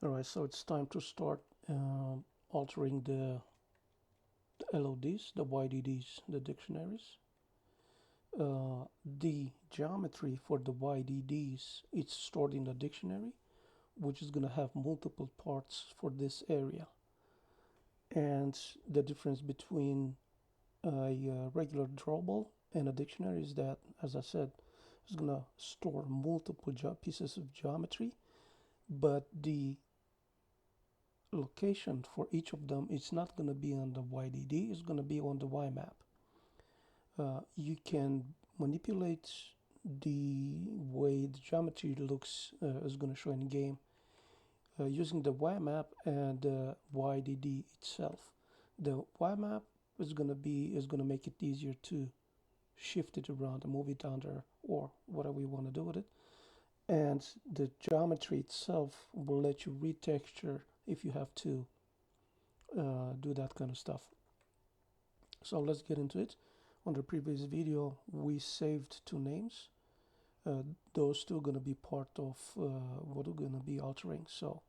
Alright, so it's time to start altering the LODs, the YDDs, the dictionaries. The geometry for the YDDs it's stored in the dictionary, which is going to have multiple parts for this area. And the difference between a regular drawable and a dictionary is that, as I said, it's going to store multiple pieces of geometry, but the location for each of them it's not going to be on the YDD, it's going to be on the Y map. You can manipulate the way the geometry looks is going to show in game using the Y map and the YDD itself. The Y map is going to make it easier to shift it around and move it under or whatever you want to do with it. And the geometry itself will let you retexture if you have to do that kind of stuff. So let's get into it. On the previous video we saved two names. Those two are going to be part of what we're going to be altering. So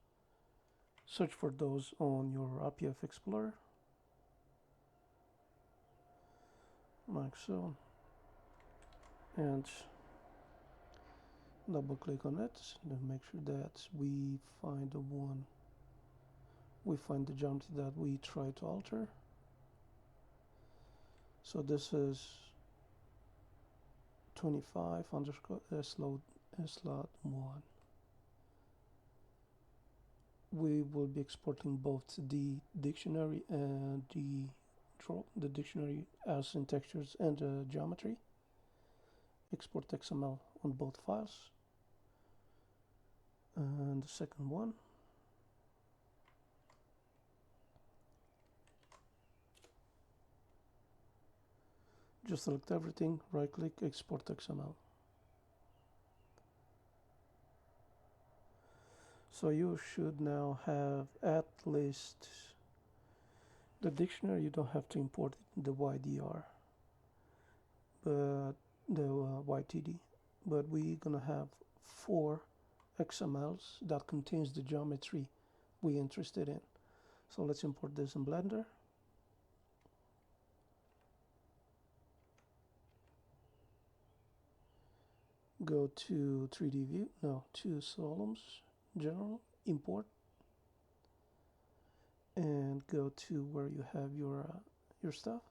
search for those on your RPF Explorer like so, and double click on it, then make sure that we find the geometry that we try to alter. So this is 25 underscore slot 1. We will be exporting both the dictionary and the dictionary as in textures and geometry. Export XML on both files. And the second one, just select everything, right click, export XML. So you should now have at least the dictionary. You don't have to import the YDR, but the YTD, but we're gonna have 4 XMLs that contains the geometry we're interested in. So let's import this in Blender. Go to 3D view, no, to Solums, general, import, and go to where you have your stuff.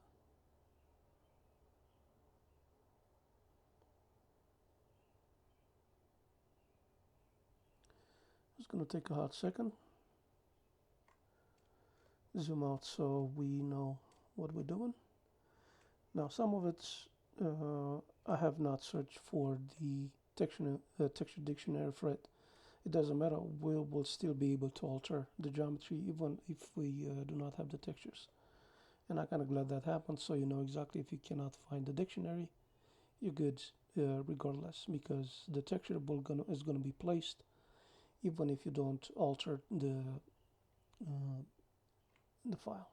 It's gonna take a hot second. Zoom out so we know what we're doing. Now some of it's I have not searched for the texture dictionary for it. It doesn't matter, we'll still be able to alter the geometry even if we do not have the textures. And I'm kind of glad that happened, so you know exactly if you cannot find the dictionary, you're good regardless, because the texture is gonna be placed even if you don't alter the file.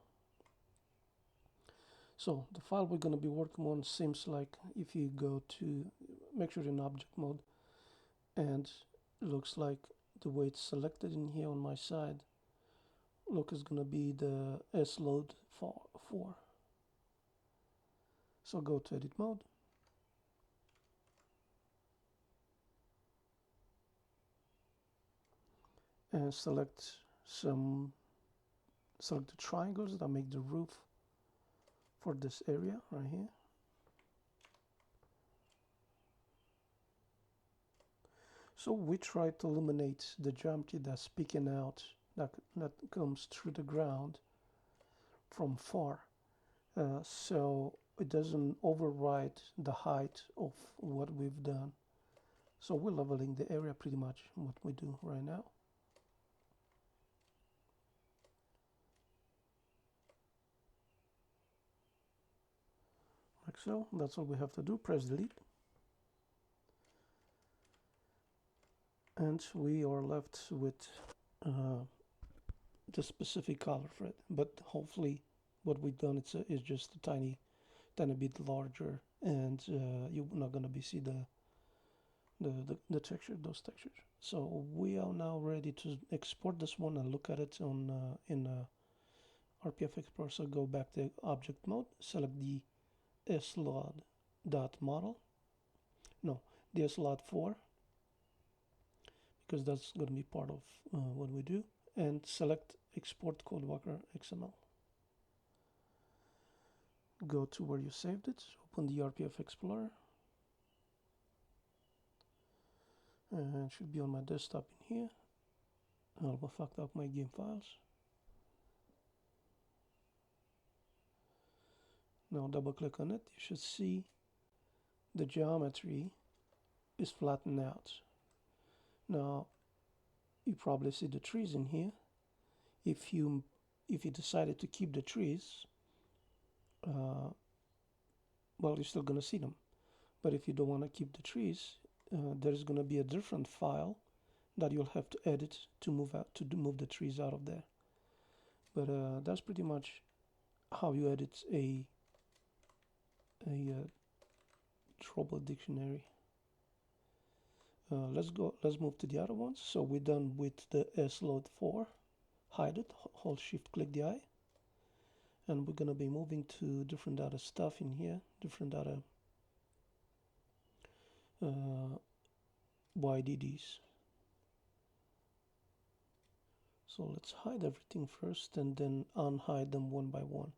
So the file we're going to be working on seems like, if you go to, make sure you're in object mode, and it looks like the way it's selected in here on my side, look, is going to be the SLOD 4. So go to edit mode, and select the triangles that make the roof for this area right here. So we try to eliminate the geometry that's peeking out, that comes through the ground from far, so it doesn't override the height of what we've done. So we're leveling the area pretty much what we do right now. Like so, that's all we have to do. Press delete. And we are left with the specific color for it. But hopefully what we've done is just a tiny bit larger, and you're not going to be see the texture, those textures. So we are now ready to export this one and look at it on in RPF Explorer. So go back to object mode, select the slod dot model, no, the slot 4, because that's going to be part of what we do, and select export CodeWalker XML. Go to where you saved it, open the RPF Explorer, and it should be on my desktop in here. I'll fucked up my game files. Now double click on it, you should see the geometry is flattened out. Now you probably see the trees in here. If you decided to keep the trees, well, you're still gonna see them. But if you don't want to keep the trees, there's gonna be a different file that you'll have to edit to move the trees out of there. But that's pretty much how you edit a trouble dictionary. Let's move to the other ones. So we're done with the slod 4. Hide it, hold shift click the eye, and we're gonna be moving to different data stuff in here, different data YDDs. So let's hide everything first and then unhide them one by one.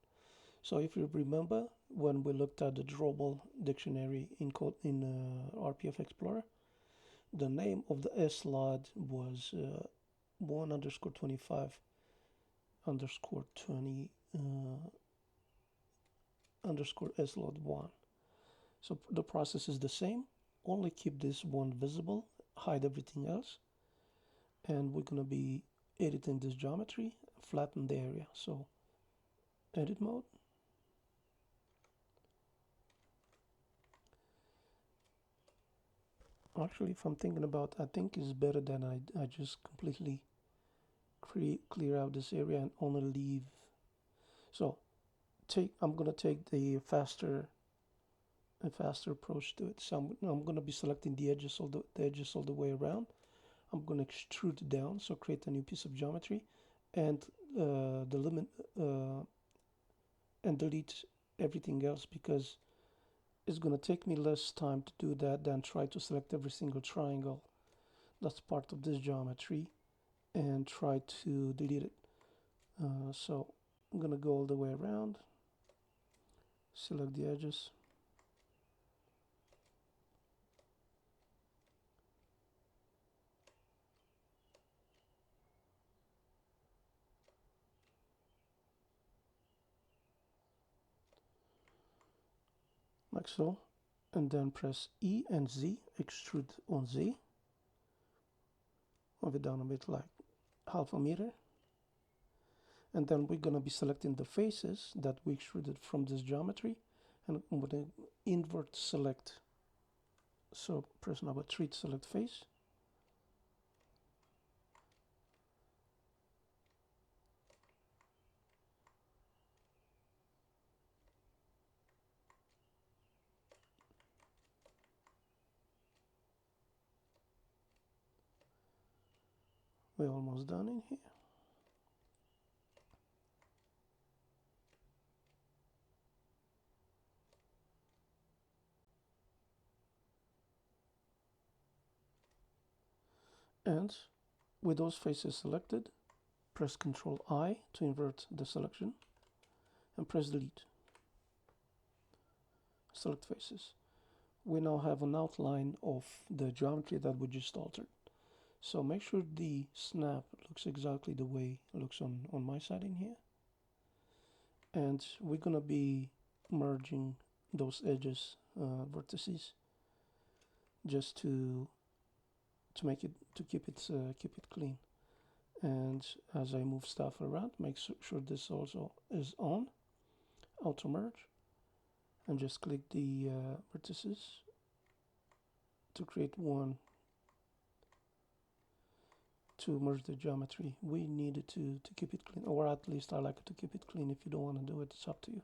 So if you remember, when we looked at the drawable dictionary in RPF Explorer, the name of the slod was 1_25_20 _slod1. So the process is the same, only keep this one visible, hide everything else, and we're gonna be editing this geometry, flatten the area. So edit mode, actually, if I'm thinking about, I think it's better than I just completely clear out this area and only leave. So I'm gonna take the faster approach to it. So I'm gonna be selecting the edges all the way around. I'm gonna extrude it down, so create a new piece of geometry, and and delete everything else, because it's gonna take me less time to do that than try to select every single triangle that's part of this geometry and try to delete it. So I'm gonna go all the way around, select the edges, like so, and then press E and Z, extrude on Z, move it down a bit, like half a meter, and then we're gonna be selecting the faces that we extruded from this geometry, and I'm gonna invert select. So press number 3 to select face. We're almost done in here. And with those faces selected, press Ctrl I to invert the selection and press delete. Select faces. We now have an outline of the geometry that we just altered. So make sure the snap looks exactly the way it looks on my side in here. And we're gonna be merging those edges, vertices, just to keep it clean. And as I move stuff around, make sure this also is on, auto merge, and just click the vertices to create one to merge the geometry. We needed to keep it clean, or at least I like to keep it clean. If you don't want to do it, it's up to you.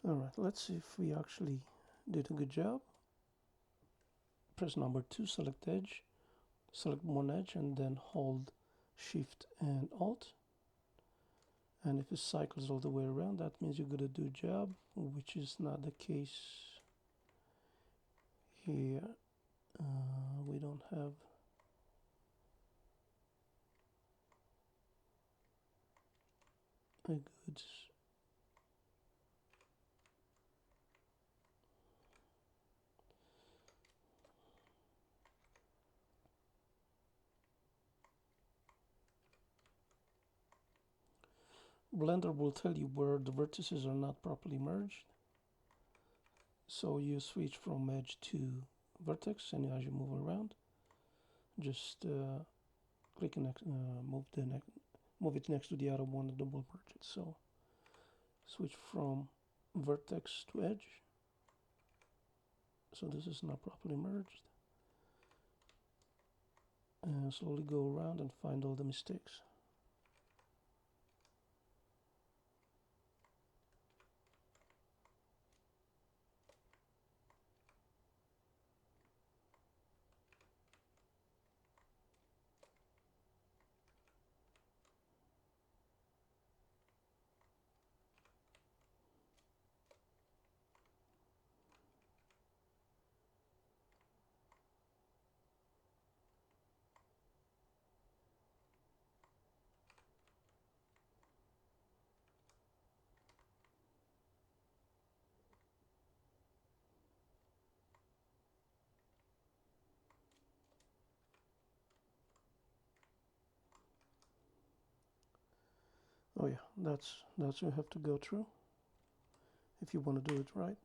Alright, let's see if we actually did a good job. Press number 2, select edge, select one edge, and then hold Shift and Alt. And if it cycles all the way around, that means you're gonna do a job, which is not the case here. We don't have a good Blender will tell you where the vertices are not properly merged. So you switch from edge to vertex, and as you move around, just click next, move it next to the other one and double merge it. So switch from vertex to edge. So this is not properly merged. And slowly go around and find all the mistakes. Oh yeah, that's what you have to go through if you want to do it right.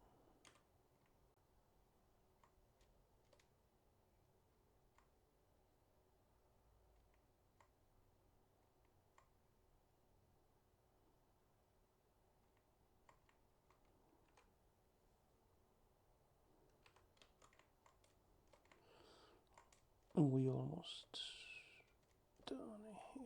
And we almost done here.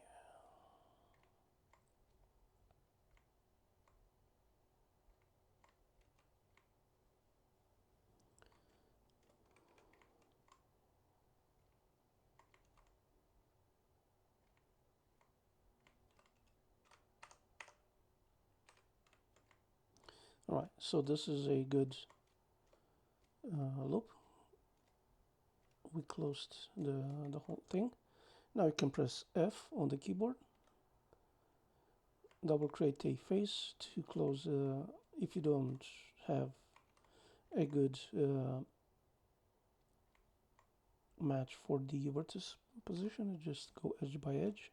Alright, so this is a good loop. We closed the whole thing. Now you can press F on the keyboard. Double create a face to close. If you don't have a good match for the vertex position, just go edge by edge.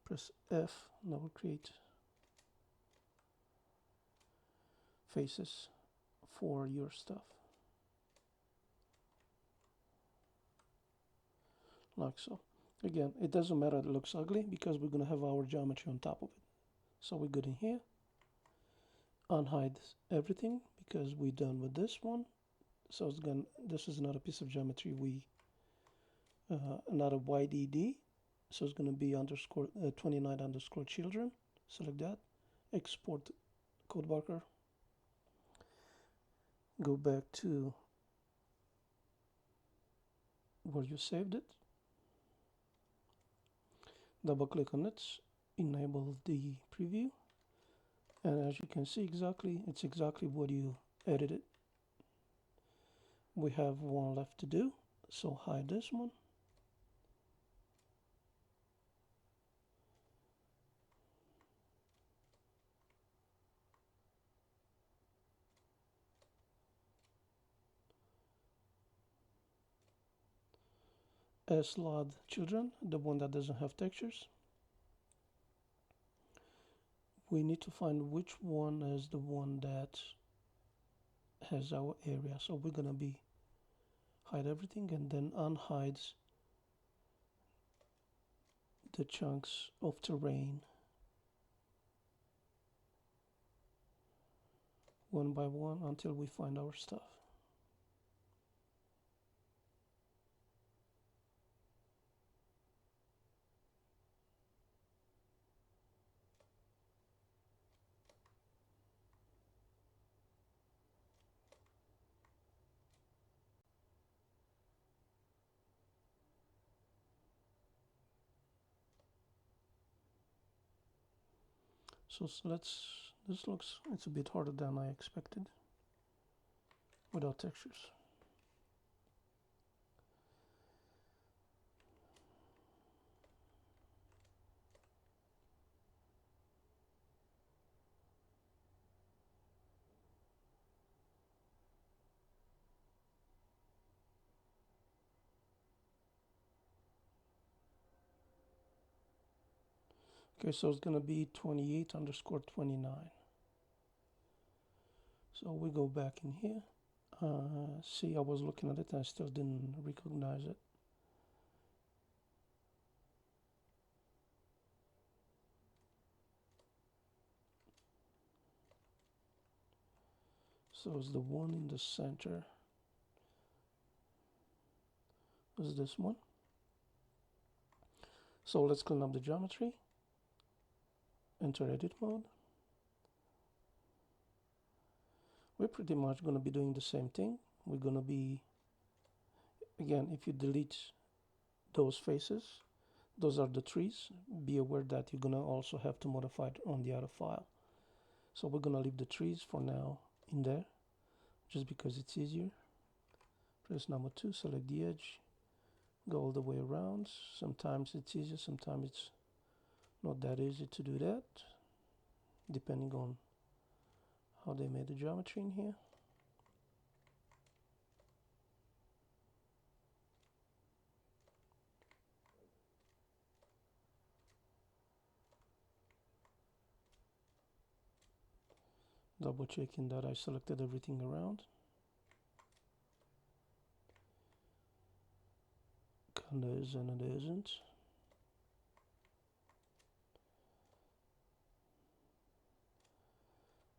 Press F, double create faces for your stuff. Like so. Again, it doesn't matter it looks ugly because we're gonna have our geometry on top of it. So we go in here, unhide everything because we're done with this one. So it's gonna, this is another piece of geometry another YDD. So it's gonna be underscore 29 underscore children. Select that, export code marker, go back to where you saved it, double click on it, enable the preview, and as you can see it's exactly what you edited. We have one left to do, so hide this one. LOD children, the one that doesn't have textures. We need to find which one is the one that has our area. So we're gonna be hide everything and then unhides the chunks of terrain one by one until we find our stuff. So this looks, it's a bit harder than I expected without textures. Okay, so it's gonna be 28 underscore 29. So we go back in here. See, I was looking at it and I still didn't recognize it. So it's the one in the center. Is this one? So let's clean up the geometry. Enter edit mode. We're pretty much going to be doing the same thing. We're going to be, again, if you delete those faces, those are the trees. Be aware that you're going to also have to modify it on the other file. So we're going to leave the trees for now in there, just because it's easier. Press number 2, select the edge, go all the way around. Sometimes it's easier, sometimes it's not that easy to do that, depending on how they made the geometry in here. Double checking that I selected everything around. Kinda is and it isn't.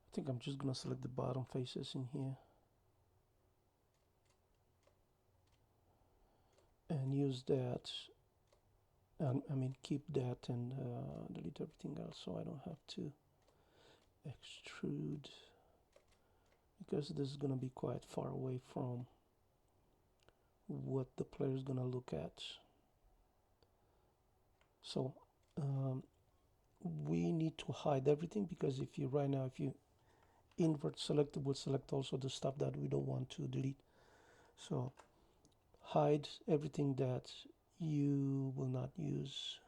I think I'm just gonna select the bottom faces in here and use that, and I mean keep that and delete everything else so I don't have to extrude, because this is gonna be quite far away from what the player is gonna look at. So we need to hide everything, because if you right now, if you invert select, it will select also the stuff that we don't want to delete. So hide everything that you will not use.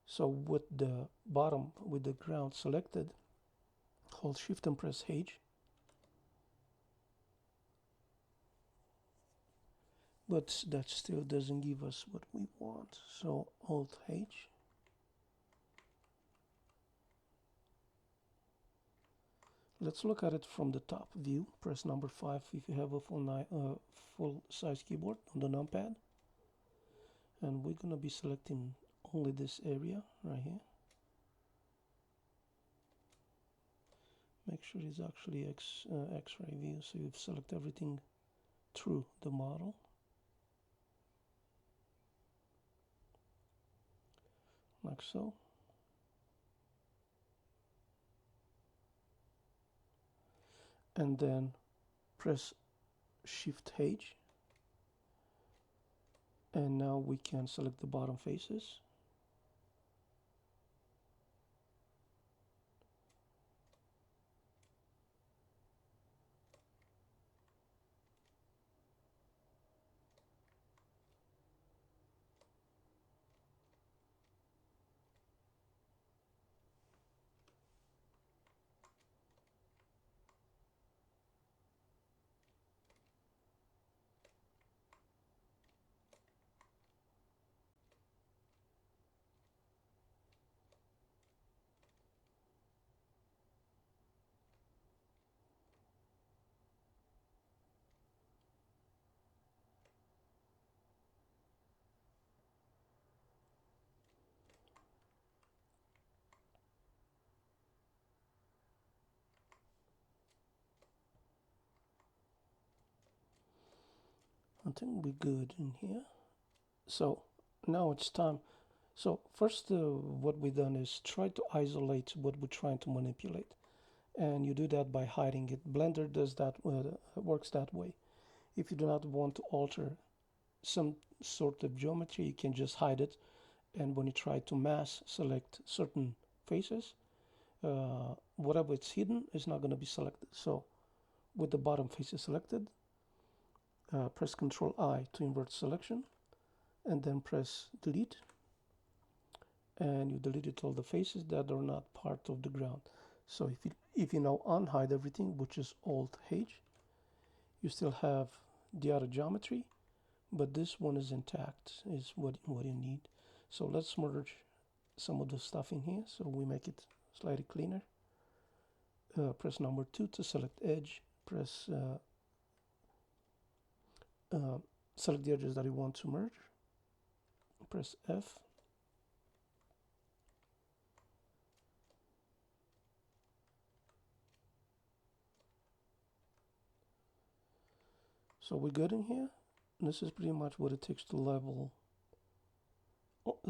So with the bottom, with the ground selected, hold shift and press H. But that still doesn't give us what we want. So Alt H. Let's look at it from the top view. Press number 5 if you have a full size keyboard on the numpad. And we're gonna be selecting only this area right here. Make sure it's actually X-ray view, so you select everything through the model. Like so. And then press Shift H. And now we can select the bottom faces. I think we're good in here. So now it's time. So first what we've done is try to isolate what we're trying to manipulate. And you do that by hiding it. Blender does that, works that way. If you do not want to alter some sort of geometry, you can just hide it and when you try to mass select certain faces, whatever it's hidden is not going to be selected. So with the bottom faces selected, press Ctrl I to invert selection, and then press delete, and you deleted all the faces that are not part of the ground. So if you now unhide everything, which is Alt H, you still have the other geometry, but this one is intact, is what you need. So let's merge some of the stuff in here so we make it slightly cleaner. Press number 2 to select edge, press select the edges that you want to merge, press F, so we're good in here. This is pretty much what it takes to level.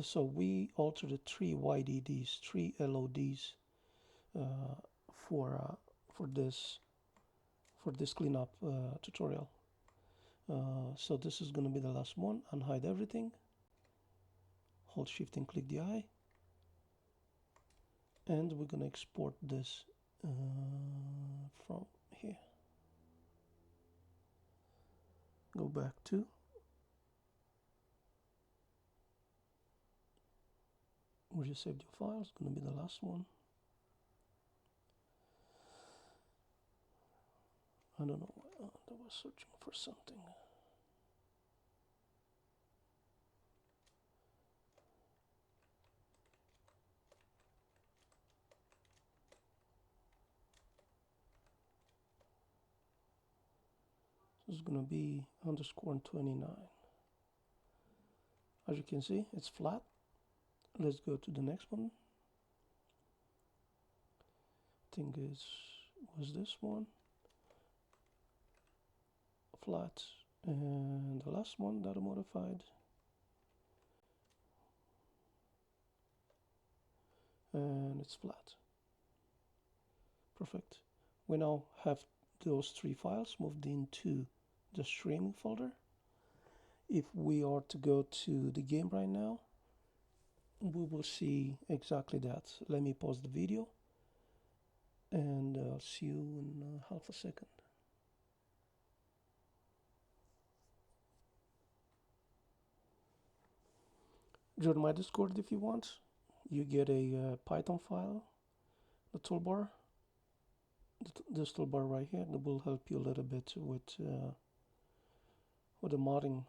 So we altered 3 YDDs, 3 LODs for this cleanup tutorial. So this is going to be the last one. Unhide everything. Hold Shift and click the eye, and we're going to export this from here. Go back to where you saved your file. It's going to be the last one. I don't know why I was searching for something. This is going to be _29. As you can see, it's flat. Let's go to the next one. I think was this one. Flat. And the last one that I modified. And it's flat. Perfect. We now have those 3 files moved into the streaming folder. If we are to go to the game right now, we will see exactly that. Let me pause the video, and I'll see you in half a second. Join my Discord if you want. You get a Python file, the toolbar, this toolbar right here, that will help you a little bit with the modding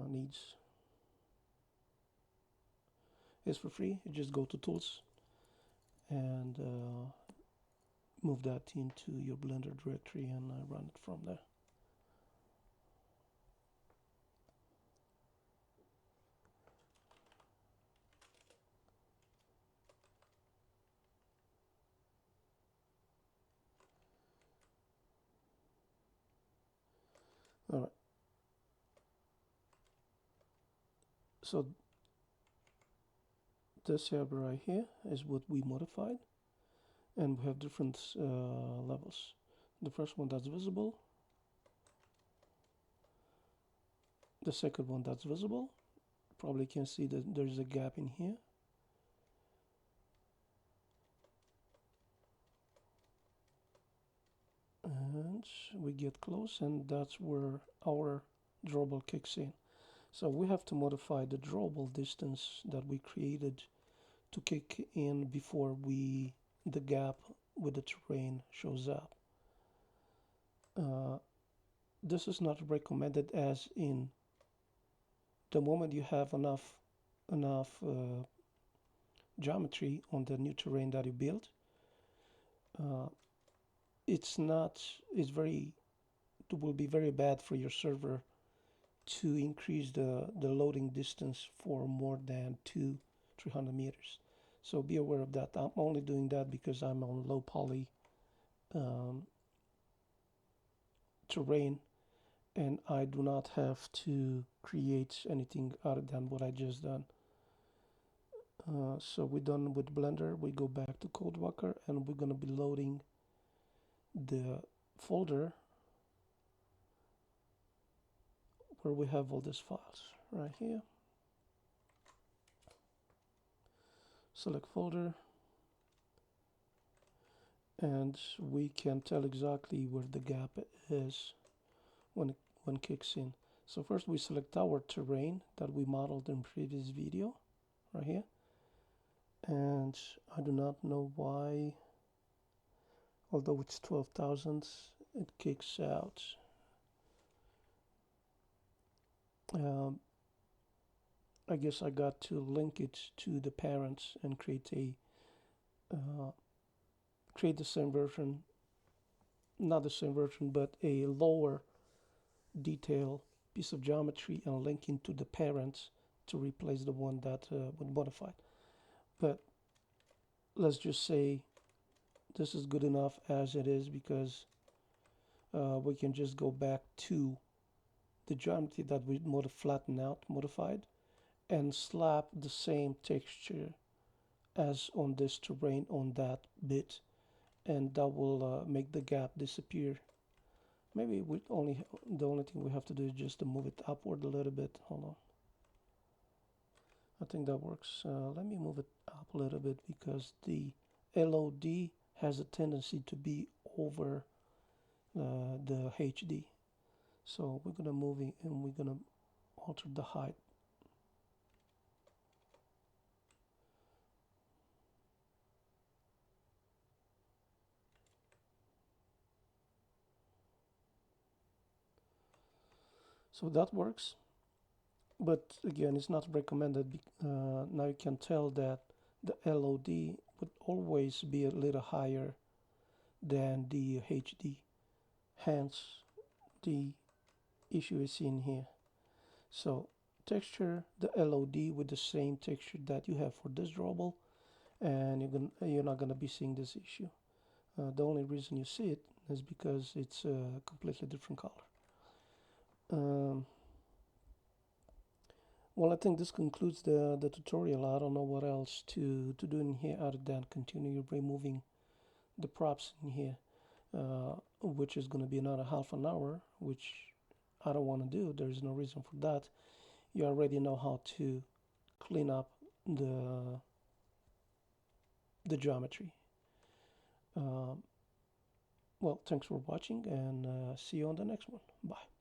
needs. It's for free. You just go to tools and move that into your Blender directory and run it from there. All right. So this area right here is what we modified, and we have different levels. The first one that's visible, the second one that's visible. Probably can see that there's a gap in here. And we get close, and that's where our drawable kicks in. So we have to modify the drawable distance that we created to kick in before the gap with the terrain shows up. This is not recommended, as in the moment you have enough geometry on the new terrain that you build, it will be very bad for your server to increase the loading distance for more than 300 meters. So be aware of that. I'm only doing that because I'm on low poly terrain, and I do not have to create anything other than what I just done. So we're done with Blender. We go back to CodeWalker, and we're going to be loading the folder where we have all these files right here. select folder, and we can tell exactly where the gap is when it kicks in. So first we select our terrain that we modeled in previous video right here, and I do not know why, although it's 12,000, it kicks out. um, I guess I got to link it to the parents and create the same version, not the same version, but a lower detail piece of geometry and linking to the parents to replace the one that was modified. But let's just say this is good enough as it is, because we can just go back to the geometry that we modified, and slap the same texture as on this terrain on that bit, and that will make the gap disappear. Maybe the only thing we have to do is just to move it upward a little bit. Hold on. I think that works. Let me move it up a little bit, because the LOD has a tendency to be over the HD. So we're gonna move it and we're gonna alter the height. So that works, but again, it's not recommended. Now you can tell that the LOD would always be a little higher than the HD. Hence, the issue is in here. So texture the LOD with the same texture that you have for this drawable, and you're not gonna be seeing this issue. The only reason you see it is because it's a completely different color. Um, well, I think this concludes the tutorial. I don't know what else to do in here other than continue removing the props in here, which is going to be another half an hour, which I don't want to do. There's no reason for that. You already know how to clean up the geometry. Um, well, thanks for watching, and see you on the next one. Bye.